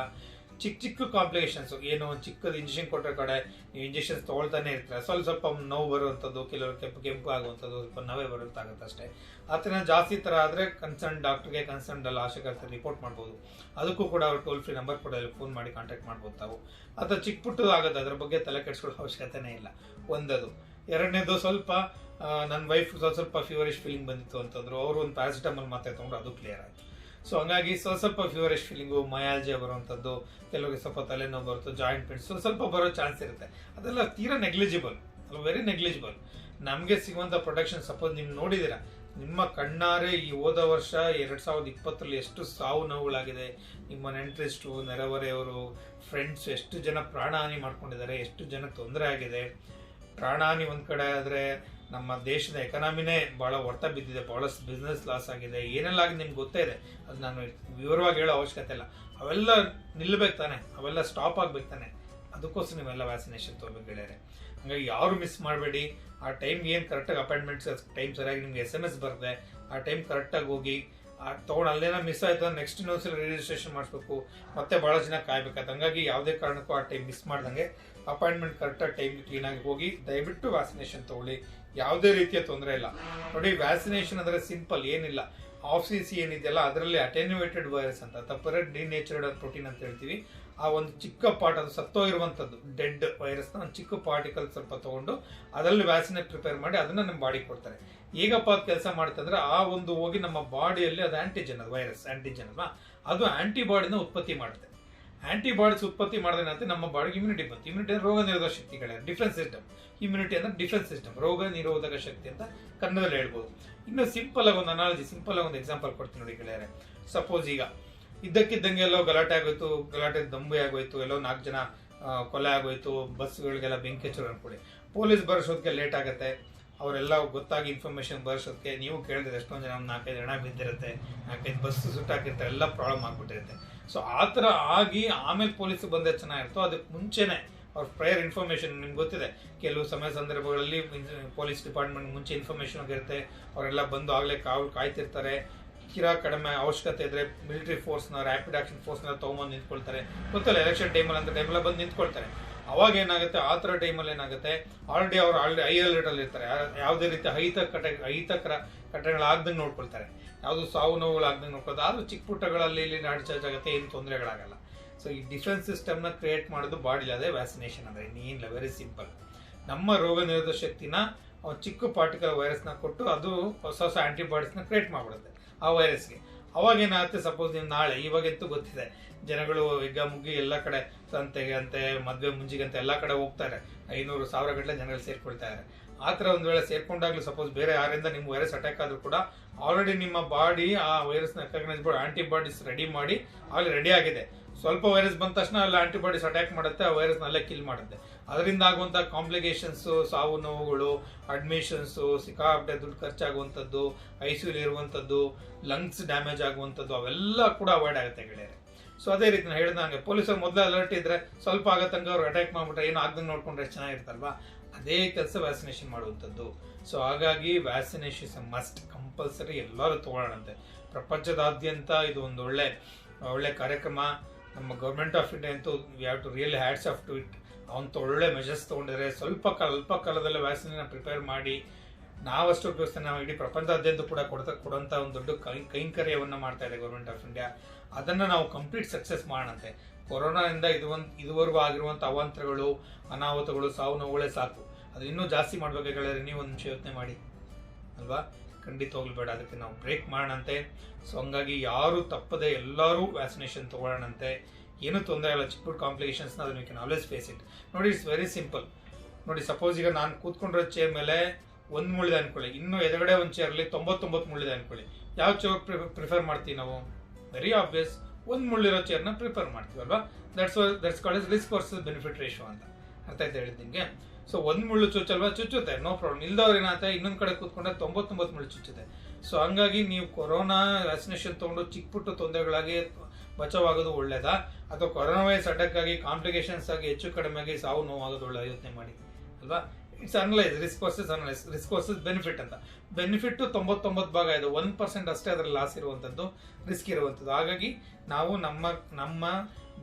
A: ಚಿಕ್ಕ ಕಾಂಪ್ಲಿಕೇಶನ್ಸ್, ಏನು ಚಿಕ್ಕದು ಇಂಜೆಕ್ಷನ್ ಕೊಟ್ಟರೆ ಕಡೆ ನೀವು ಇಂಜೆಕ್ಷನ್ಸ್ ತೊಗೊಳ್ತಾನೆ ಇರ್ತಾರೆ, ಸ್ವಲ್ಪ ನೋವು ಬರುವಂಥದ್ದು, ಕೆಲವರು ಕೆಂಪು ಆಗುವಂಥದ್ದು, ಸ್ವಲ್ಪ ನವೆ ಬರುತ್ತಾಗುತ್ತೆ ಅಷ್ಟೇ. ಆ ಥರ ಜಾಸ್ತಿ ಥರ ಆದರೆ ಕನ್ಸರ್ನ್ ಡಾಕ್ಟರ್ಗೆ, ಕನ್ಸರ್ನ್ ಆಶಾಕರ್ತರಿಗೆ ರಿಪೋರ್ಟ್ ಮಾಡ್ಬೋದು. ಅದಕ್ಕೂ ಕೂಡ ಅವ್ರು ಟೋಲ್ ಫ್ರೀ ನಂಬರ್ ಕೊಡೋದು, ಫೋನ್ ಮಾಡಿ ಕಾಂಟ್ಯಾಕ್ಟ್ ಮಾಡ್ಬೋದು ತಾವು. ಅಥವಾ ಚಿಕ್ಕ ಪುಟ್ಟದು ಆಗೋದು, ಅದ್ರ ಬಗ್ಗೆ ತಲೆ ಕೆಡಿಸ್ಕೊಳ್ಳೋ ಅವಶ್ಯಕತೆನೇ ಇಲ್ಲ. ಒಂದದು. ಎರಡನೇದು, ಸ್ವಲ್ಪ ನನ್ನ ವೈಫ್ ಸ್ವಲ್ಪ ಫೀವರಿಶ್ ಫೀಲಿಂಗ್ ಬಂದಿತ್ತು ಅಂತಂದ್ರು, ಅವರು ಒಂದು ಪ್ಯಾರಾಸಿಟಮಲ್ ಮಾತ್ರೆ ತೊಗೊಂಡ್ರು, ಅದು ಕ್ಲಿಯರ್ ಆಯಿತು. ಸೊ ಹಂಗಾಗಿ ಸ್ವಲ್ಪ ಫೀವರಿಶ್ ಫೀಲಿಂಗು, ಮಯಾಲ್ಜಿಯಾ ಬರುವಂಥದ್ದು, ಕೆಲವರಿಗೆ ಸ್ವಲ್ಪ ತಲೆನೋವು ಬರುತ್ತೆ, ಜಾಯಿಂಟ್ ಪೇನ್ಸ್ ಸ್ವಲ್ಪ ಬರೋ ಚಾನ್ಸ್ ಇರುತ್ತೆ. ಅದೆಲ್ಲ ತೀರಾ ನೆಗ್ಲಿಜಿಬಲ್, ವೆರಿ ನೆಗ್ಲಿಜಿಬಲ್. ನಮಗೆ ಸಿಗುವಂಥ ಪ್ರೊಟೆಕ್ಷನ್ ಸಪೋಸ್ ನೀವು ನೋಡಿದ್ದೀರಾ ನಿಮ್ಮ ಕಣ್ಣಾರೆ, ಈ ಹೋದ ವರ್ಷ 2020ರಲ್ಲಿ ಎಷ್ಟು ಸಾವು ನೋವುಗಳಾಗಿದೆ, ನಿಮ್ಮ ನೆಂಟರಿಷ್ಟು, ನೆರೆಹೊರೆಯವರು, ಫ್ರೆಂಡ್ಸ್ ಎಷ್ಟು ಜನ ಪ್ರಾಣಹಾನಿ ಮಾಡ್ಕೊಂಡಿದ್ದಾರೆ, ಎಷ್ಟು ಜನ ತೊಂದರೆ ಆಗಿದೆ. ಪ್ರಾಣಹಾನಿ ಒಂದು ಕಡೆ ಆದರೆ ನಮ್ಮ ದೇಶದ ಎಕನಾಮಿನೇ ಭಾಳ ಹೊಡೆತ ಬಿದ್ದಿದೆ, ಭಾಳಷ್ಟು ಬಿಸ್ನೆಸ್ ಲಾಸ್ ಆಗಿದೆ, ಏನೆಲ್ಲ ಆಗಿದೆ ನಿಮ್ಗೆ ಗೊತ್ತೇ ಇದೆ. ಅದು ನಾನು ವಿವರವಾಗಿ ಹೇಳೋ ಅವಶ್ಯಕತೆ ಇಲ್ಲ. ಅವೆಲ್ಲ ನಿಲ್ಲಬೇಕು ತಾನೆ, ಅವೆಲ್ಲ ಸ್ಟಾಪ್ ಆಗ್ಬೇಕು ತಾನೆ. ಅದಕ್ಕೋಸ್ಕರ ನೀವೆಲ್ಲ ವ್ಯಾಕ್ಸಿನೇಷನ್ ತೊಗೊಳ್ಬೇಕು ಗೆಳೆಯರೆ. ಹಂಗಾಗಿ ಯಾರು ಮಿಸ್ ಮಾಡಬೇಡಿ. ಆ ಟೈಮ್ಗೆ ಏನು ಕರೆಕ್ಟಾಗಿ ಅಪಾಯಿಂಟ್ಮೆಂಟ್ಸ್ ಟೈಮ್ ಸರಿಯಾಗಿ ನಿಮ್ಗೆ SMS ಬರುತ್ತೆ, ಆ ಟೈಮ್ ಕರೆಕ್ಟಾಗಿ ಹೋಗಿ ತೊಗೊಂಡು ಅಲ್ಲೇನೋ ಮಿಸ್ ಆಯಿತು ಅಂದ್ರೆ ನೆಕ್ಸ್ಟ್ ಇನ್ನೊಂದ್ಸಲ ರಿಜಿಸ್ಟ್ರೇಷನ್ ಮಾಡಿಸ್ಬೇಕು, ಮತ್ತೆ ಭಾಳ ಜನ ಕಾಯ್ಬೇಕಾಯ್ತು. ಹಂಗಾಗಿ ಯಾವುದೇ ಕಾರಣಕ್ಕೂ ಆ ಟೈಮ್ ಮಿಸ್ ಮಾಡ್ದಂಗೆ ಅಪಾಯಿಂಟ್ಮೆಂಟ್ ಕರೆಕ್ಟಾಗಿ ಟೈಮ್ಗೆ ಕ್ಲೀನಾಗಿ ಹೋಗಿ ದಯವಿಟ್ಟು ವ್ಯಾಕ್ಸಿನೇಷನ್ ತೊಗೊಳ್ಳಿ. ಯಾವುದೇ ರೀತಿಯ ತೊಂದರೆ ಇಲ್ಲ. ನೋಡಿ, ವ್ಯಾಕ್ಸಿನೇಷನ್ ಅಂದರೆ ಸಿಂಪಲ್ ಏನಿಲ್ಲ. RCC ಏನಿದೆಯಲ್ಲ ಅದರಲ್ಲಿ ಅಟೆನ್ಯೂವೇಟೆಡ್ ವೈರಸ್ ಅಂತ, ತಪ್ಪರೆ ಡಿನೇಚರ್ಡ್ ಪ್ರೋಟೀನ್ ಅಂತ ಹೇಳ್ತೀವಿ. ಆ ಒಂದು ಚಿಕ್ಕ ಪಾರ್ಟ್, ಅದು ಸತ್ತೋಗಿರುವಂಥದ್ದು ಡೆಡ್ ವೈರಸ್ನ ಒಂದು ಚಿಕ್ಕ ಪಾರ್ಟಿಕಲ್ ಸ್ವಲ್ಪ ತೊಗೊಂಡು ಅದರಲ್ಲಿ ವ್ಯಾಕ್ಸಿನ್ ಪ್ರಿಪೇರ್ ಮಾಡಿ ಅದನ್ನು ನಮ್ಮ ಬಾಡಿಗೆ ಕೊಡ್ತಾರೆ. ಹೇಗಪ್ಪ ಅದು ಕೆಲಸ ಮಾಡುತ್ತೆ ಅಂದರೆ, ಆ ಒಂದು ಹೋಗಿ ನಮ್ಮ ಬಾಡಿಯಲ್ಲಿ ಅದು ಆಂಟಿಜನ್, ಅದು ವೈರಸ್ ಆಂಟಿಜನ್ ಅಲ್ವಾ, ಅದು ಆಂಟಿಬಾಡಿನ ಉತ್ಪತ್ತಿ ಮಾಡುತ್ತೆ. ಆಂಟಿಬಾಡೀಸ್ ಉತ್ಪತ್ತಿ ಮಾಡಿದ್ರೆ ನಮ್ಮ ಬಾಡಿಗೆ ಇಮ್ಯುನಿಟಿ ಬಂತು. ಇಮ್ಯುನಿಟಿ ಅಂದರೆ ರೋಗ ನಿರೋಧಕ ಶಕ್ತಿಗಳೇ, ಡಿಫೆನ್ಸ್ ಸಿಸ್ಟಮ್. ಇಮ್ಯುನಿಟಿ ಅಂದರೆ ಡಿಫೆನ್ಸ್ ಸಿಸ್ಟಮ್, ರೋಗ ನಿರೋಧಕ ಶಕ್ತಿ ಅಂತ ಕನ್ನಡದಲ್ಲಿ ಹೇಳ್ಬೋದು. ಇನ್ನು ಸಿಂಪಲ್ ಆಗಿ ಒಂದು ಅನಾಲಜಿ, ಸಿಂಪಲ್ ಆಗಿ ಒಂದು ಎಕ್ಸಾಂಪಲ್ ಕೊಡ್ತೀನಿ ನೋಡಿ ಗೆಳೆಯರೆ. ಸಪೋಸ್ ಈಗ ಇದ್ದಕ್ಕಿದ್ದಂಗೆ ಎಲ್ಲೋ ಗಲಾಟೆ ಆಗೋಯ್ತು, ಗಲಾಟೆ ದಂಬೆ ಆಗೋಯ್ತು, ಎಲ್ಲೋ 4 ಜನ ಕೊಲೆ ಆಗೋಯ್ತು, ಬಸ್ಗಳಿಗೆಲ್ಲ ಬೆಂಕಿ ಹಚ್ಚೋರು ಅನ್ಕೊಳ್ಳಿ. ಪೊಲೀಸ್ ಬರೋದಕ್ಕೆ ಲೇಟ್ ಆಗುತ್ತೆ, ಅವರೆಲ್ಲ ಗೊತ್ತಾಗಿ ಇನ್ಫಾರ್ಮೇಶನ್ ಬರೋದಕ್ಕೆ ನೀವು ಕೇಳಿದ್ರೆ ಎಷ್ಟೊಂದು ಜನ 4-5 ಹಣ ಬಿದ್ದಿರುತ್ತೆ, 4-5 ಬಸ್ ಸುಟ್ಟಾಕಿರ್ತಾರೆ, ಎಲ್ಲ ಪ್ರಾಬ್ಲಮ್ ಆಗ್ಬಿಟ್ಟಿರುತ್ತೆ. ಸೊ ಆ ಥರ ಆಗಿ ಆಮೇಲೆ ಪೊಲೀಸ್ ಬಂದರೆ ಚೆನ್ನಾಗಿರ್ತೋ, ಅದಕ್ಕೆ ಮುಂಚೆನೆ ಅವ್ರ ಪ್ರಯರ್ ಇನ್ಫಾರ್ಮೇಶನ್ ನಿಮ್ಗೆ ಗೊತ್ತಿದೆ. ಕೆಲವು ಸಮಯ ಸಂದರ್ಭಗಳಲ್ಲಿ ಪೊಲೀಸ್ ಡಿಪಾರ್ಟ್ಮೆಂಟ್ ಮುಂಚೆ ಇನ್ಫಾರ್ಮೇಶನ್ ಆಗಿರುತ್ತೆ, ಅವರೆಲ್ಲ ಬಂದು ಆಗಲೇ ಕಾಯ್ತಿರ್ತಾರೆ. ಕಿರಾ ಕಡಿಮೆ ಅವಶ್ಯಕತೆ ಇದ್ರೆ ಮಿಲಿಟರಿ ಫೋರ್ಸ್ನ, ರ್ಯಾಪಿಡ್ ಆಕ್ಷನ್ ಫೋರ್ಸ್ನ ತೊಗೊಂಬಂದು ನಿಂತ್ಕೊಳ್ತಾರೆ. ಗೊತ್ತಲ್ಲ, ಎಲೆಕ್ಷನ್ ಟೈಮಲ್ಲಿ ಅಂತ ಟೈಮೆಲ್ಲ ಬಂದು ನಿಂತ್ಕೊಳ್ತಾರೆ. ಅವಾಗ ಏನಾಗುತ್ತೆ, ಆ ಥರ ಟೈಮಲ್ಲಿ ಏನಾಗುತ್ತೆ, ಆಲ್ರೆಡಿ ಹೈ ಅಲರ್ಟಲ್ಲಿ ಇರ್ತಾರೆ. ಯಾವುದೇ ರೀತಿ ಅಹಿತಕರ ಘಟನೆಗಳಾಗ್ದಂಗೆ ನೋಡ್ಕೊಳ್ತಾರೆ, ಯಾವುದು ಸಾವು ನೋವುಗಳಾಗ್ದಂಗೆ ನೋಡ್ಕೊಳ್ತಾರೆ. ಆದರೂ ಚಿಕ್ಕ ಪುಟ್ಟಗಳಲ್ಲಿ ಇಲ್ಲಿ ಚಾರ್ಜ್ ಆಗುತ್ತೆ, ಏನು ತೊಂದರೆಗಳಾಗಲ್ಲ. ಸೊ ಈ ಡಿಫೆನ್ಸ್ ಸಿಸ್ಟಮ್ನ ಕ್ರಿಯೇಟ್ ಮಾಡೋದು ಬಾಡಿ, ಅದೇ ವ್ಯಾಕ್ಸಿನೇಷನ್ ಅಂದರೆ ಇನ್ನೇನಿಲ್ಲ, ವೆರಿ ಸಿಂಪಲ್. ನಮ್ಮ ರೋಗ ನಿರೋಧಕ ಶಕ್ತಿನ ಚಿಕ್ಕ ಪಾರ್ಟಿಕಲ್ ವೈರಸ್ನ ಕೊಟ್ಟು ಅದು ಹೊಸ ಆಂಟಿಬಾಡೀಸ್ನ ಕ್ರಿಯೇಟ್ ಮಾಡಿಬಿಡುತ್ತೆ ಆ ವೈರಸ್ಗೆ. ಅವಾಗ ಏನಾಗುತ್ತೆ, ಸಪೋಸ್ ನೀವು ನಾಳೆ, ಇವಾಗಂತೂ ಗೊತ್ತಿದೆ ಜನಗಳು ಈಗ ಮುಗ್ಗಿ ಎಲ್ಲ ಕಡೆ ಸಂತೆಗೆ ಅಂತೆ, ಮದುವೆ ಮುಂಜಿಗಂತೆ ಎಲ್ಲ ಕಡೆ ಹೋಗ್ತಾರೆ, 500,000 ಗಟ್ಟಲೆ ಜನಗಳು ಸೇರ್ಕೊಳ್ತಾ ಇದ್ದಾರೆ. ಆ ಥರ ಒಂದು ವೇಳೆ ಸೇರ್ಕೊಂಡಾಗ್ಲೂ ಸಪೋಸ್ ಬೇರೆ ಯಾರಿಂದ ನಿಮ್ಮ ವೈರಸ್ ಅಟ್ಯಾಕ್ ಆದರೂ ಕೂಡ ಆಲ್ರೆಡಿ ನಿಮ್ಮ ಬಾಡಿ ಆ ವೈರಸ್ನ ರೆಕಗ್ನೈಸ್ ಮಾಡಿ ಆಂಟಿಬಾಡೀಸ್ ರೆಡಿ ಮಾಡಿ ಆಗಲೇ ರೆಡಿ ಆಗಿದೆ. ಸ್ವಲ್ಪ ವೈರಸ್ ಬಂದ ತಕ್ಷಣ ಅಲ್ಲಿ ಆಂಟಿಬಾಡೀಸ್ ಅಟ್ಯಾಕ್ ಮಾಡುತ್ತೆ, ಆ ವೈರಸ್ನಲ್ಲೇ ಕಿಲ್ ಮಾಡುತ್ತೆ. ಅದರಿಂದ ಆಗುವಂಥ ಕಾಂಪ್ಲಿಕೇಶನ್ಸು, ಸಾವು ನೋವುಗಳು, ಅಡ್ಮಿಷನ್ಸು, ಸಿಕ್ಕಾಪಟ್ಟೆ ದುಡ್ಡು ಖರ್ಚಾಗುವಂಥದ್ದು, ICUಲಿ ಇರುವಂಥದ್ದು, ಲಂಗ್ಸ್ ಡ್ಯಾಮೇಜ್ ಆಗುವಂಥದ್ದು, ಅವೆಲ್ಲ ಕೂಡ ಅವಾಯ್ಡ್ ಆಗುತ್ತೆ ಗೆಳೆಯರೆ. ಸೊ ಅದೇ ರೀತಿ ನಾನು ಹೇಳಿದಂಗೆ ಪೊಲೀಸರು ಮೊದಲೇ ಅಲರ್ಟ್ ಇದ್ರೆ ಸ್ವಲ್ಪ ಆಗತ್ತಂಗೆ ಅವ್ರು ಅಟ್ಯಾಕ್ ಮಾಡಿಬಿಟ್ರೆ ಏನು ಆಗ್ದಂಗೆ ನೋಡ್ಕೊಂಡ್ರೆ ಎಷ್ಟು ಚೆನ್ನಾಗಿರ್ತಲ್ವಾ, ಅದೇ ಕೆಲಸ ವ್ಯಾಕ್ಸಿನೇಷನ್ ಮಾಡುವಂಥದ್ದು. ಸೊ ಹಾಗಾಗಿ ವ್ಯಾಕ್ಸಿನೇಷನ್ ಮಸ್ಟ್, ಕಂಪಲ್ಸರಿ ಎಲ್ಲರೂ ತೊಗೊಳ್ಳೋಣಂತೆ. ಪ್ರಪಂಚದಾದ್ಯಂತ ಇದು ಒಂದು ಒಳ್ಳೆ ಕಾರ್ಯಕ್ರಮ. ನಮ್ಮ ಗೌರ್ಮೆಂಟ್ ಆಫ್ ಇಂಡಿಯಾ ಅಂತೂ we have to really hats off to it. ಅವಂತೂ ಒಳ್ಳೆ ಮೆಜರ್ಸ್ ತೊಗೊಂಡಿದ್ದಾರೆ. ಅಲ್ಪ ಕಾಲದಲ್ಲೇ ವ್ಯಾಕ್ಸಿನ ಪ್ರಿಪೇರ್ ಮಾಡಿ ನಾವಷ್ಟು ವ್ಯವಸ್ಥೆ ನಾವು ಇಡೀ ಪ್ರಪಂಚದಾದ್ಯಂತ ಕೂಡ ಕೊಡುವಂಥ ಒಂದು ದೊಡ್ಡ ಕೈಂಕರ್ಯವನ್ನು ಮಾಡ್ತಾ ಇದೆ ಗೌರ್ಮೆಂಟ್ ಆಫ್ ಇಂಡಿಯಾ. ಅದನ್ನು ನಾವು ಕಂಪ್ಲೀಟ್ ಸಕ್ಸಸ್ ಮಾಡೋಣಂತೆ. ಕೊರೋನಾದಿಂದ ಇದುವರೆಗೂ ಆಗಿರುವಂಥ ಅವಾಂತರಗಳು, ಅನಾಹುತಗಳು, ಸಾವು ನೋವುಗಳೇ ಸಾಕು. ಅದು ಇನ್ನೂ ಜಾಸ್ತಿ ಮಾಡಬೇಕಾದ್ರೆ ನೀವು ಒಂದು ನಿಮಿಷ ಯೋಚನೆ ಮಾಡಿ ಅಲ್ವಾ. ಖಂಡಿತವಾಗ್ಲೂ ಬೇಡ, ಅದಕ್ಕೆ ನಾವು ಬ್ರೇಕ್ ಮಾಡೋಣಂತೆ. ಸೊ ಹಂಗಾಗಿ ಯಾರು ತಪ್ಪದೆ ಎಲ್ಲರೂ ವ್ಯಾಕ್ಸಿನೇಷನ್ ತೊಗೊಳ್ಳೋಣಂತೆ. ಏನೂ ತೊಂದರೆ ಇಲ್ಲ, ಚಿಕ್ಕ ಪುಟ್ಟ ಕಾಂಪ್ಲಿಕೇಶನ್ಸ್ನ ಅದನ್ನು you can always face it. ನೋಡಿ, ಇಟ್ಸ್ ವೆರಿ ಸಿಂಪಲ್. ನೋಡಿ, ಸಪೋಸ್ ಈಗ ನಾನು ಕೂತ್ಕೊಂಡಿರೋ ಚೇರ್ ಮೇಲೆ ಒಂದು ಮುಳ್ಳಿದೆ ಅನ್ಕೊಳ್ಳಿ, ಇನ್ನು ಎದುರುಗಡೆ ಒಂದು ಚೇರಲ್ಲಿ 99 ಮುಳ್ಳಿದೆ ಅನ್ಕೊಳ್ಳಿ, ಯಾವ ಚೇರ್ ಪ್ರಿಫರ್ ಮಾಡ್ತೀವಿ ನಾವು? ವೆರಿ ಆಬ್ವಿಯಸ್, ಒಂದು ಮುಳ್ಳಿರೋ ಚೇರ್ನ ಪ್ರಿಫರ್ ಮಾಡ್ತೀವಲ್ವಾ. That's called as risk versus benefit ratio ಅಂತ. ಅರ್ಥ ಆಯ್ತು ಹೇಳಿದ್ ನಿಮಗೆ? ಸೊ ಒಂದು ಮುಳ್ಳು ಚುಚ್ಚಲ್ವಾ, ಚುಚ್ಚುತ್ತೆ, ನೋ ಪ್ರಾಬ್ಲಮ್. ಇಲ್ದವ್ರು ಏನಾಗುತ್ತೆ, ಇನ್ನೊಂದು ಕಡೆ ಕೂತ್ಕೊಂಡ್ರೆ 99 ಮುಳ್ಳು ಚುಚ್ಚುತ್ತೆ. ಸೊ ಹಂಗಾಗಿ ನೀವು ಕೊರೋನಾ ವ್ಯಾಕ್ಸಿನೇಷನ್ ತೊಗೊಂಡು ಚಿಕ್ಕ ಪುಟ್ಟ ತೊಂದರೆಗಳಾಗಿ ಬಚಾವಾಗೋದು ಒಳ್ಳೇದಾ, ಅಥವಾ ಕೊರೋನಾ ವೈರಸ್ ಅಡ್ಡಕ್ಕಾಗಿ ಕಾಂಪ್ಲಿಕೇಶನ್ಸ್ ಆಗಿ ಹೆಚ್ಚು ಕಡಿಮೆ ಆಗಿ ಸಾವು ನೋವಾಗೋದು ಒಳ್ಳೆದ? ಯೋಚನೆ ಮಾಡಿ ಅಲ್ವಾ. It's analyse, risk versus benefit ಅಂತ. ಬೆನಿಫಿಟ್ 99 ಭಾಗ ಇದೆ, 1% ಅಷ್ಟೇ ಅದರಲ್ಲಿ ಲಾಸ್ ಇರುವಂಥದ್ದು, ರಿಸ್ಕ್ ಇರುವಂಥದ್ದು. ಹಾಗಾಗಿ ನಾವು ನಮ್ಮ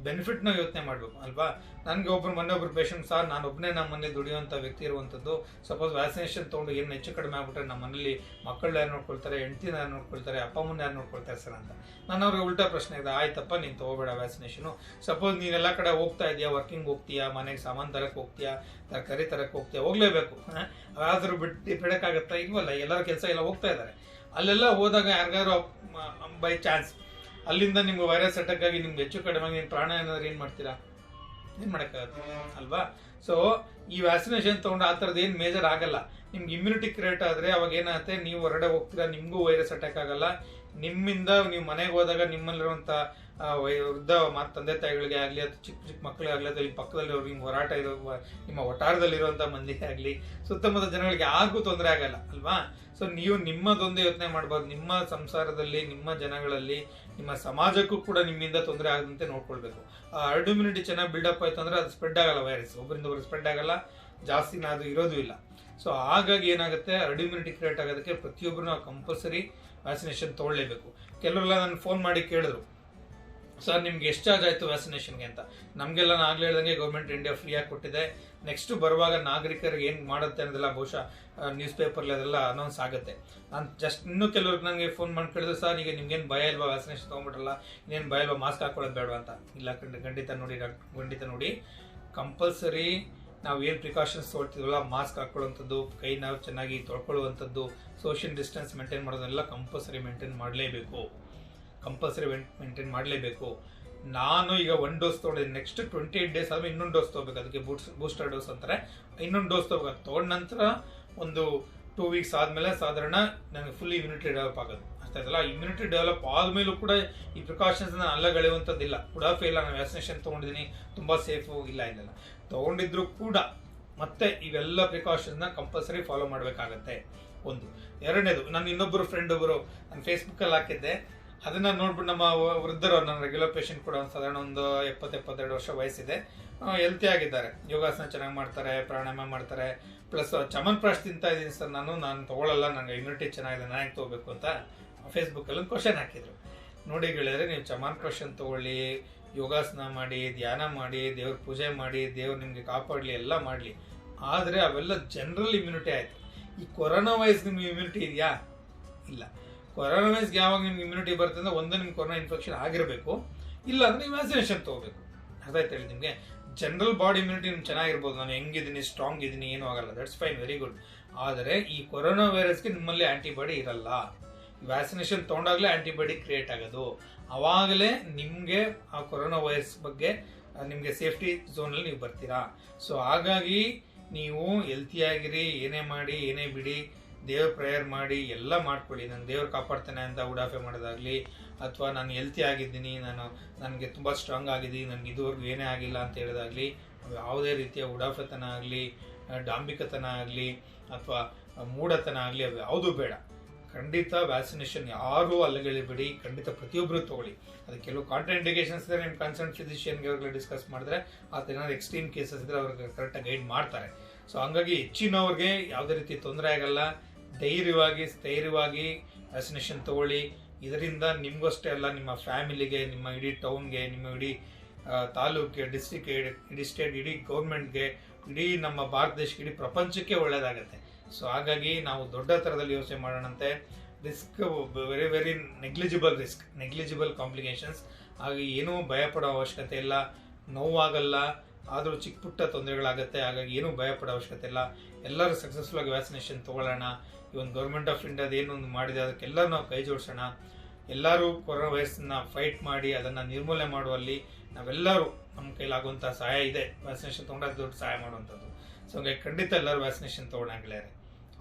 A: ಬೆನಿಫಿಟ್ನ ಯೋಚನೆ ಮಾಡಬೇಕು ಅಲ್ವಾ. ನನಗೆ ಮೊನ್ನೆ ಒಬ್ರು ಪೇಷಂಟ್, ಸರ್ ನಾನು ಒಬ್ಬನೇ ನಮ್ಮ ಮನೇಲಿ ದುಡಿಯುವಂಥ ವ್ಯಕ್ತಿ ಇರುವಂಥದ್ದು, ಸಪೋಸ್ ವ್ಯಾಕ್ಸಿನೇಷನ್ ತೊಗೊಂಡು ಏನು ಹೆಚ್ಚು ಕಡಿಮೆ ಆಗ್ಬಿಟ್ರೆ ನಮ್ಮ ಮನೇಲಿ ಮಕ್ಕಳು ಯಾರು ನೋಡ್ಕೊಳ್ತಾರೆ, ಹೆಂಡ್ತಿನ ಯಾರು ನೋಡ್ಕೊಳ್ತಾರೆ, ಅಪ್ಪ ಅಮ್ಮನ ಯಾರು ನೋಡ್ಕೊಳ್ತಾರೆ ಸರ್ ಅಂತ. ನಾನು ಅವ್ರಿಗೆ ಉಲ್ಟಾ ಪ್ರಶ್ನೆ ಇದೆ, ಆಯ್ತಪ್ಪ ನೀನು ತೊಗೋಬೇಡ ವ್ಯಾಕ್ಸಿನೇಷನು. ಸಪೋಸ್ ನೀನೆಲ್ಲ ಕಡೆ ಹೋಗ್ತಾ ಇದೆಯಾ, ವರ್ಕಿಂಗ್ ಹೋಗ್ತೀಯಾ, ಮನೆಗೆ ಸಾಮಾನು ತರಕ್ಕೆ ಹೋಗ್ತೀಯಾ, ತರಕಾರಿ ತರಕ್ಕೆ ಹೋಗ್ತೀಯಾ, ಹೋಗ್ಲೇಬೇಕು. ಆದರೂ ಬಿಡೋಕ್ಕಾಗತ್ತಾ? ಇಲ್ವಲ್ಲ, ಎಲ್ಲರ ಕೆಲಸ ಎಲ್ಲ ಹೋಗ್ತಾ ಇದ್ದಾರೆ. ಅಲ್ಲೆಲ್ಲ ಹೋದಾಗ ಯಾರಿಗಾರು ಬೈ ಚಾನ್ಸ್ ಅಲ್ಲಿಂದ ನಿಮ್ಗೆ ವೈರಸ್ ಅಟ್ಯಾಕ್ ಆಗಿ ನಿಮ್ಗೆ ಹೆಚ್ಚು ಕಡಿಮೆ ನಿಮ್ಮ ಪ್ರಾಣ ಏನಾದ್ರು ಏನು ಮಾಡ್ತೀರಾ? ಏನು ಮಾಡೋಕ್ಕಾಗತ್ತೆ ಅಲ್ವಾ. ಸೊ ಈ ವ್ಯಾಕ್ಸಿನೇಷನ್ ತೊಗೊಂಡು ಆ ಥರದ್ದು ಏನು ಮೇಜರ್ ಆಗಲ್ಲ. ನಿಮ್ಗೆ ಇಮ್ಯುನಿಟಿ ಕ್ರಿಯೇಟ್ ಆದರೆ ಅವಾಗ ಏನಾಗುತ್ತೆ, ನೀವು ಹೊರಗಡೆ ಹೋಗ್ತೀರಾ, ನಿಮಗೂ ವೈರಸ್ ಅಟ್ಯಾಕ್ ಆಗಲ್ಲ. ನಿಮ್ಮಿಂದ ನೀವು ಮನೆಗೆ ಹೋದಾಗ ನಿಮ್ಮಲ್ಲಿರುವಂಥ ವೃದ್ಧ ತಂದೆ ತಾಯಿಗಳಿಗೆ ಆಗಲಿ, ಅಥವಾ ಚಿಕ್ಕ ಮಕ್ಕಳಿಗೆ ಆಗಲಿ, ಅಥವಾ ಈ ಪಕ್ಕದಲ್ಲಿ ನಿಮ್ಮ ಹೋರಾಟ ಇರೋ ನಿಮ್ಮ ವಟಾರದಲ್ಲಿರುವಂಥ ಮಂದಿಗೆ ಆಗಲಿ, ಸುತ್ತಮುತ್ತ ಜನಗಳಿಗೆ ಯಾರಿಗೂ ತೊಂದರೆ ಆಗಲ್ಲ ಅಲ್ವಾ. ಸೊ ನೀವು ನಿಮ್ಮದೊಂದೇ ಯೋಚನೆ ಮಾಡ್ಬೋದು, ನಿಮ್ಮ ಸಂಸಾರದಲ್ಲಿ, ನಿಮ್ಮ ಜನಗಳಲ್ಲಿ, ನಿಮ್ಮ ಸಮಾಜಕ್ಕೂ ಕೂಡ ನಿಮ್ಮಿಂದ ತೊಂದರೆ ಆಗದಂತೆ ನೋಡ್ಕೊಳ್ಬೇಕು. ಹರ್ಡ್ ಇಮ್ಯುನಿಟಿ ಚೆನ್ನಾಗಿ ಬಿಲ್ಡಪ್ ಆಯ್ತು ಅಂದರೆ ಅದು ಸ್ಪ್ರೆಡ್ ಆಗಲ್ಲ, ವೈರಸ್ ಒಬ್ಬರಿಂದ ಒಬ್ಬರು ಸ್ಪ್ರೆಡ್ ಆಗಲ್ಲ, ಜಾಸ್ತಿನ ಅದು ಇರೋದು ಇಲ್ಲ. ಸೊ ಹಾಗಾಗಿ ಏನಾಗುತ್ತೆ, ಹರ್ಡ್ ಇಮ್ಯುನಿಟಿ ಕ್ರಿಯೇಟ್ ಆಗೋದಕ್ಕೆ ಪ್ರತಿಯೊಬ್ಬರು ನಾವು ಕಂಪಲ್ಸರಿ ವ್ಯಾಕ್ಸಿನೇಷನ್ ತೊಗೊಳ್ಳೇಬೇಕು. ಕೆಲವರೆಲ್ಲ ನಾನು ಫೋನ್ ಮಾಡಿ ಕೇಳಿದ್ರು, ಸರ್ ನಿಮ್ಗೆ ಎಷ್ಟು ಚಾರ್ಜ್ ಆಯಿತು ವ್ಯಾಕ್ಸಿನೇಷನ್ಗೆ ಅಂತ. ನಮಗೆಲ್ಲ ನಾನು ಆಗಲೇ ಹೇಳ್ದಂಗೆ ಗೌರ್ಮೆಂಟ್ ಇಂಡಿಯಾ ಫ್ರೀಯಾಗಿ ಕೊಟ್ಟಿದೆ. ನೆಕ್ಸ್ಟ್ ಬರುವಾಗ ನಾಗರಿಕರಿಗೆ ಏನು ಮಾಡುತ್ತೆ ಅನ್ನೋದೆಲ್ಲ ಬಹುಶಃ ನ್ಯೂಸ್ ಪೇಪರ್ಲಿ ಅದೆಲ್ಲ ಅನೌನ್ಸ್ ಆಗುತ್ತೆ. ನಾನು ಜಸ್ಟ್ ಇನ್ನೂ ಕೆಲವ್ರಿಗೆ ನನಗೆ ಫೋನ್ ಮಾಡಿ ಕೇಳಿದ್ರು, ಸರ್ ಈಗ ನಿಮ್ಗೇನು ಭಯ ಇಲ್ವಾ ವ್ಯಾಕ್ಸಿನೇಷನ್ ತೊಗೊಂಬಿಟ್ರಲ್ಲ, ಇನ್ನೇನು ಭಯ ಇಲ್ವಾ, ಮಾಸ್ಕ್ ಹಾಕೊಳ್ಳೋದು ಬೇಡವಾ ಅಂತ. ಇಲ್ಲ, ಖಂಡಿತ ನೋಡಿ ಕಂಪಲ್ಸರಿ ನಾವು ಏನು ಪ್ರಿಕಾಷನ್ಸ್ ತೊಗೊಳ್ತಿದ್ವಲ್ಲ, ಮಾಸ್ಕ್ ಹಾಕೊಳ್ಳುವಂಥದ್ದು, ಕೈ ನಾವು ಚೆನ್ನಾಗಿ ತೊಳ್ಕೊಳ್ಳುವಂಥದ್ದು, ಸೋಷಿಯಲ್ ಡಿಸ್ಟೆನ್ಸ್ ಮೇಂಟೈನ್ ಮಾಡೋದೆಲ್ಲ ಕಂಪಲ್ಸರಿ ಮೇಂಟೈನ್ ಮಾಡಲೇಬೇಕು. ನಾನು ಈಗ 1 ಡೋಸ್ ತೊಗೊಂಡಿದ್ದೀನಿ, ನೆಕ್ಸ್ಟ್ 28 ಡೇಸ್ ಆದಮೇಲೆ ಇನ್ನೊಂದು ಡೋಸ್ ತೊಗೋಬೇಕು. ಅದಕ್ಕೆ ಬೂಸ್ಟರ್ ಡೋಸ್ ಅಂತಾರೆ. ಇನ್ನೊಂದು ಡೋಸ್ ತೊಗೋಬೇಕು. ತೊಗೊಂಡ ನಂತರ ಒಂದು 2 ವೀಕ್ಸ್ ಆದಮೇಲೆ ಸಾಧಾರಣ ನನಗೆ ಫುಲ್ ಇಮ್ಯುನಿಟಿ ಡೆವಲಪ್ ಆಗೋದು. ಅರ್ಥ ಆಯ್ತಲ್ಲ. ಇಮ್ಯುನಿಟಿ ಡೆವಲಪ್ ಆದಮೇಲೂ ಕೂಡ ಈ ಪ್ರಿಕಾಷನ್ಸ್ನ ಅಲ್ಲಗಳೆಯುವಂಥದ್ದಿಲ್ಲ. ಉಡಾಫೆ ಇಲ್ಲ, ನಾನು ವ್ಯಾಕ್ಸಿನೇಷನ್ ತೊಗೊಂಡಿದ್ದೀನಿ, ತುಂಬ ಸೇಫು, ಇಲ್ಲ ತೊಗೊಂಡಿದ್ರು ಕೂಡ ಮತ್ತೆ ಇವೆಲ್ಲ ಪ್ರಿಕಾಷನ್ಸ್ನ ಕಂಪಲ್ಸರಿ ಫಾಲೋ ಮಾಡಬೇಕಾಗತ್ತೆ. ಒಂದು. ಎರಡನೇದು, ನನ್ನ ಇನ್ನೊಬ್ಬರು ಫ್ರೆಂಡ್ ಒಬ್ಬರು ನಾನು ಫೇಸ್ಬುಕ್ಕಲ್ಲಿ ಹಾಕಿದ್ದೆ, ಅದನ್ನು ನೋಡ್ಬಿಟ್ಟು ನಮ್ಮ ವೃದ್ಧರು, ನನ್ನ ರೆಗ್ಯುಲರ್ ಪೇಷಂಟ್ ಕೂಡ ಸಾಧಾರಣ ಒಂದು 70-72 ವರ್ಷ ವಯಸ್ಸಿದೆ, ಹೆಲ್ತಿ ಆಗಿದ್ದಾರೆ, ಯೋಗಾಸನ ಚೆನ್ನಾಗಿ ಮಾಡ್ತಾರೆ, ಪ್ರಾಣಾಯಾಮ ಮಾಡ್ತಾರೆ, ಪ್ಲಸ್ ಚಮನ್ಪ್ರಾಶ್ ತಿಂತಾ ಇದ್ದೀನಿ ಸರ್ ನಾನು ತೊಗೊಳ್ಳಲ್ಲ, ನನಗೆ ಇಮ್ಯುನಿಟಿ ಚೆನ್ನಾಗಿದೆ, ನಾನು ಹೆಂಗೆ ತೊಗೋಬೇಕು ಅಂತ ಫೇಸ್ಬುಕ್ಕಲ್ಲಿ ಒಂದು ಕ್ವಶನ್ ಹಾಕಿದ್ರು. ನೋಡಿ ಗೆಳೆಯರೆ, ನೀವು ಚಮನ್ಪ್ರಾಶ್ ತೊಗೊಳ್ಳಿ, ಯೋಗಾಸನ ಮಾಡಿ, ಧ್ಯಾನ ಮಾಡಿ, ದೇವ್ರ ಪೂಜೆ ಮಾಡಿ, ದೇವ್ರು ನಿಮಗೆ ಕಾಪಾಡಲಿ, ಎಲ್ಲ ಮಾಡಲಿ, ಆದರೆ ಅವೆಲ್ಲ ಜನರಲ್ ಇಮ್ಯುನಿಟಿ ಆಯಿತು. ಈ ಕೊರೋನಾ ವೈರಸ್ ನಿಮ್ಗೆ ಇಮ್ಯುನಿಟಿ ಇದೆಯಾ? ಇಲ್ಲ. ಕೊರೋನಾ ವೈರಸ್ಗೆ ಯಾವಾಗ ನಿಮ್ಗೆ ಇಮ್ಯುನಿಟಿ ಬರುತ್ತೆ ಅಂದರೆ, ಒಂದು ನಿಮ್ಗೆ ಕೊರೋನಾ ಇನ್ಫೆಕ್ಷನ್ ಆಗಿರಬೇಕು, ಇಲ್ಲ ಅಂದರೆ ನೀವು ವ್ಯಾಕ್ಸಿನೇಷನ್ ತೊಗೋಬೇಕು. ಅರ್ಥ ಆಯ್ತು ಹೇಳಿ ನಿಮಗೆ. ಜನರಲ್ ಬಾಡಿ ಇಮ್ಯುನಿಟಿ ನಿಮ್ಗೆ ಚೆನ್ನಾಗಿರ್ಬೋದು, ನಾನು ಹೆಂಗಿದ್ದೀನಿ, ಸ್ಟ್ರಾಂಗ್ ಇದ್ದೀನಿ, ಏನೂ ಆಗಲ್ಲ, ದಟ್ಸ್ ಫೈನ್, ವೆರಿ ಗುಡ್. ಆದರೆ ಈ ಕೊರೋನಾ ವೈರಸ್ಗೆ ನಿಮ್ಮಲ್ಲಿ ಆ್ಯಂಟಿಬಾಡಿ ಇರಲ್ಲ. ವ್ಯಾಕ್ಸಿನೇಷನ್ ತೊಗೊಂಡಾಗಲೇ ಆ್ಯಂಟಿಬಾಡಿ ಕ್ರಿಯೇಟ್ ಆಗೋದು. ಆವಾಗಲೇ ನಿಮಗೆ ಆ ಕೊರೋನಾ ವೈರಸ್ ಬಗ್ಗೆ ನಿಮಗೆ ಸೇಫ್ಟಿ ಝೋನಲ್ಲಿ ನೀವು ಬರ್ತೀರಾ. ಸೊ ಹಾಗಾಗಿ ನೀವು ಹೆಲ್ತಿಯಾಗಿರಿ, ಏನೇ ಮಾಡಿ ಏನೇ ಬಿಡಿ, ದೇವ್ರ ಪ್ರೇಯರ್ ಮಾಡಿ ಎಲ್ಲ ಮಾಡ್ಕೊಳ್ಳಿ. ನಾನು ದೇವ್ರು ಕಾಪಾಡ್ತಾನೆ ಅಂತ ಉಡಾಫೆ ಮಾಡೋದಾಗಲಿ, ಅಥವಾ ನಾನು ಹೆಲ್ತಿ ಆಗಿದ್ದೀನಿ, ನನಗೆ ತುಂಬ ಸ್ಟ್ರಾಂಗ್ ಆಗಿದ್ದೀನಿ, ನನಗೆ ಇದುವರೆಗೂ ಏನೇ ಆಗಿಲ್ಲ ಅಂತ ಹೇಳೋದಾಗಲಿ, ಯಾವುದೇ ರೀತಿಯ ಉಡಾಫೆತನ ಆಗಲಿ, ಡಾಂಬಿಕತನ ಆಗಲಿ, ಅಥವಾ ಮೂಢತನ ಆಗಲಿ, ಅದು ಯಾವುದೂ ಬೇಡ. ಖಂಡಿತ ವ್ಯಾಕ್ಸಿನೇಷನ್ ಯಾರೂ ಅಲ್ಲಗಳಿಬೇಡಿ, ಖಂಡಿತ ಪ್ರತಿಯೊಬ್ಬರು ತೊಗೊಳ್ಳಿ. ಅದಕ್ಕೆ ಕೆಲವು ಕಾಂಟ್ರಾಇಂಡಿಕೇಶನ್ಸ್ ಇದ್ದರೆ ನಿಮ್ಮ ಕನ್ಸರ್ನ್ ಫಿಸಿಷಿಯನ್ಗೆ ಅವ್ರಿಗೆ ಡಿಸ್ಕಸ್ ಮಾಡಿದ್ರೆ, ಅದು ಏನಾದ್ರು ಎಕ್ಸ್ಟ್ರೀಮ್ ಕೇಸಸ್ ಇದ್ದರೆ ಅವ್ರಿಗೆ ಕರೆಕ್ಟಾಗಿ ಗೈಡ್ ಮಾಡ್ತಾರೆ. ಸೊ ಹಂಗಾಗಿ ಹೆಚ್ಚಿನವ್ರಿಗೆ ಯಾವುದೇ ರೀತಿ ತೊಂದರೆ ಆಗಲ್ಲ. ಸ್ಥೈರ್ಯವಾಗಿ ವ್ಯಾಕ್ಸಿನೇಷನ್ ತೊಗೊಳ್ಳಿ. ಇದರಿಂದ ನಿಮಗಷ್ಟೇ ಅಲ್ಲ, ನಿಮ್ಮ ಫ್ಯಾಮಿಲಿಗೆ, ನಿಮ್ಮ ಇಡೀ ಟೌನ್ಗೆ, ನಿಮ್ಮ ಇಡೀ ತಾಲೂಕಿಗೆ, ಡಿಸ್ಟ್ರಿಕ್ಗೆ, ಇಡೀ ಸ್ಟೇಟ್, ಇಡೀ ಗೌರ್ಮೆಂಟ್ಗೆ, ಇಡೀ ನಮ್ಮ ಭಾರತ ದೇಶಕ್ಕೆ, ಇಡೀ ಪ್ರಪಂಚಕ್ಕೆ ಒಳ್ಳೆಯದಾಗತ್ತೆ. ಸೊ ಹಾಗಾಗಿ ನಾವು ದೊಡ್ಡ ಥರದಲ್ಲಿ ಯೋಚನೆ ಮಾಡೋಣಂತೆ. Risk very very negligible complications. ಹಾಗೆ ಏನೂ ಭಯಪಡೋ ಅವಶ್ಯಕತೆ ಇಲ್ಲ, ನೋವಾಗಲ್ಲ, ಆದರೂ ಚಿಕ್ಕ ಪುಟ್ಟ ತೊಂದರೆಗಳಾಗುತ್ತೆ. ಹಾಗಾಗಿ ಏನೂ ಭಯ ಪಡೋ ಅವಶ್ಯಕತೆ ಇಲ್ಲ. ಎಲ್ಲರೂ ಸಕ್ಸಸ್ಫುಲ್ ಆಗಿ ವ್ಯಾಕ್ಸಿನೇಷನ್ ತೊಗೊಳ್ಳೋಣ. ಈ ಒಂದು ಗೌರ್ಮೆಂಟ್ ಆಫ್ ಇಂಡಿಯಾದ ಏನೊಂದು ಮಾಡಿದೆ ಅದಕ್ಕೆಲ್ಲರೂ ನಾವು ಕೈ ಜೋಡಿಸೋಣ. ಎಲ್ಲರೂ ಕೊರೋನಾ ವೈರಸ್ನ ಫೈಟ್ ಮಾಡಿ ಅದನ್ನು ನಿರ್ಮೂಲನೆ ಮಾಡುವಲ್ಲಿ ನಾವೆಲ್ಲರೂ ನಮ್ಮ ಕೈಲಾಗುವಂಥ ಸಹಾಯ ಇದೆ. ವ್ಯಾಕ್ಸಿನೇಷನ್ ತೊಗೊಂಡ್ರೆ ದೊಡ್ಡ ಸಹಾಯ ಮಾಡುವಂಥದ್ದು. ಸೊ ಹಾಗಾಗಿ ಖಂಡಿತ ಎಲ್ಲರೂ ವ್ಯಾಕ್ಸಿನೇಷನ್ ತೊಗೊಳಂಗಿಲ್ಲ.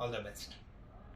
A: All the best.